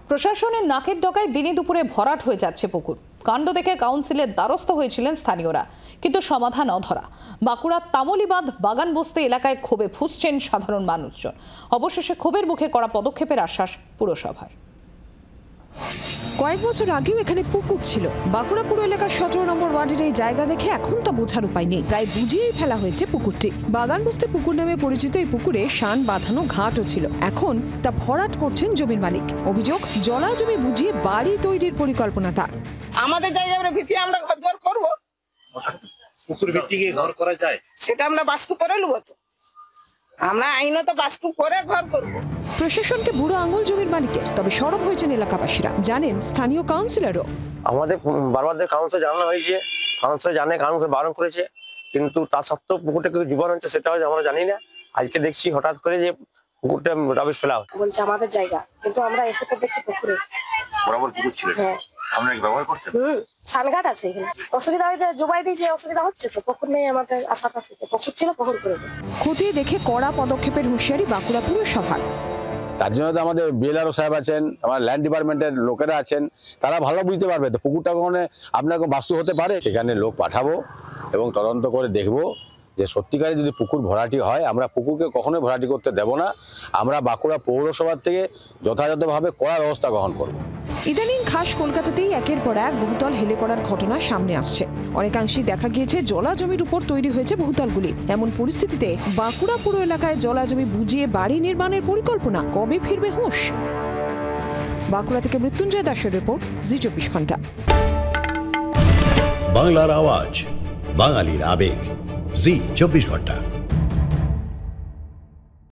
প্রশাসনের নাকের ডগায় দিনে দুপুরে ভরাট হয়ে যাচ্ছে পুকুর। কাণ্ড দেখে কাউন্সিলের দ্বারস্থ হয়েছিলেন স্থানীয়রা, কিন্তু সমাধান অধরা। বাঁকুড়ার তামলিবাঁধ বাগান বস্তি এলাকায় ক্ষোভে ফুঁসছেন সাধারণ মানুষজন। অবশেষে ক্ষোভের মুখে কড়া পদক্ষেপের আশ্বাস পুরসভার। কয়েক বছর আগেও এখানে পুকুর ছিল। বাঁকুড়া পুর এলাকার 17 নম্বর ওয়ার্ডের এই জায়গা দেখে এখন তা বোঝার উপায় নেই। প্রায় বুঝিয়েই ফেলা হয়েছে পুকুরটি। বাগান বস্তি পুকুর নামে পরিচিত এই পুকুরে শান বাঁধানো ঘাটও ছিল। এখন তা ভরাট করছেন জমির মালিক। অভিযোগ, জলা জমি বুঝিয়ে বাড়ি তৈরির পরিকল্পনা তার। আমাদের জায়গায় ভিত্তি আমরা ঘর করব, পুকুর ভিত্তি কি ঘর করা যায়? সেটা আমরা বাস্তু করে নেব। তো আমরা আইনত বাস্তু করে ঘর করব। প্রশাসনকে বুড়ো আঙুল জমির মালিকের, তবে সরব হয়েছেন এলাকাবাসীরা। জানেন স্থানীয় কাউন্সিলরও। আমাদের বারবার কাউন্সিল জানানো হয়েছে, কাউন্সিল জানে, কাউন্সিল বারণ করেছে, কিন্তু তা সত্ত্বেও পুকুরটা কিছু জীবন হচ্ছে সেটা আমরা জানি না। আজকে দেখছি হঠাৎ করে যে পুকুরটা রাবিশ ফেলা বলছে আমাদের জায়গা, কিন্তু আমরা এসে তো দেখছি পুকুরে বরাবর পুকুর ছিল। হ্যাঁ, আমরা কি ব্যবহার করতে? সানঘাট আছে এখানে। অসুবিধা হইতে জুবাই দিয়েছে, অসুবিধা হচ্ছে তো। পুকুর নেই আমাদের আশাপাশে, পুকুর ছিল পুকুর করে খতিয়ে দেখে কড়া পদক্ষেপের হুঁশিয়ারি বাঁকুড়া পুরসভার। তার জন্য তো আমাদের বিএলআরও সাহেব আছেন, আমার ল্যান্ড ডিপার্টমেন্টের লোকেরা আছেন, তারা ভালো বুঝতে পারবে তো পুকুরটা কখনো আপনাকে বাস্তু হতে পারে। সেখানে লোক পাঠাবো এবং তদন্ত করে দেখবো যে সত্যিকারে যদি পুকুর ভরাটি হয়, আমরা পুকুরকে কখনোই ভরাটি করতে দেব না। আমরা বাঁকুড়া পৌরসভার থেকে যথাযথভাবে কড়া ব্যবস্থা গ্রহণ করব। ইদানিং খাস কলকাতাতেই একের পর এক বহুতল হেলে পড়ার ঘটনা সামনে আসছে। অনেকাংশেই দেখা গিয়েছে জলা জমির উপর তৈরি হয়েছে বহুতলগুলি। এমন পরিস্থিতিতে বাঁকুড়া পুর এলাকায় জলা জমি বুঝিয়ে বাড়ি নির্মাণের পরিকল্পনা কবে ফিরবে হুঁশ? বাঁকুড়া থেকে মৃত্যুঞ্জয় দাসের রিপোর্ট, জি24 ঘন্টা। বাংলার আওয়াজ, বাঙালির আবেগ, জি24 ঘন্টা।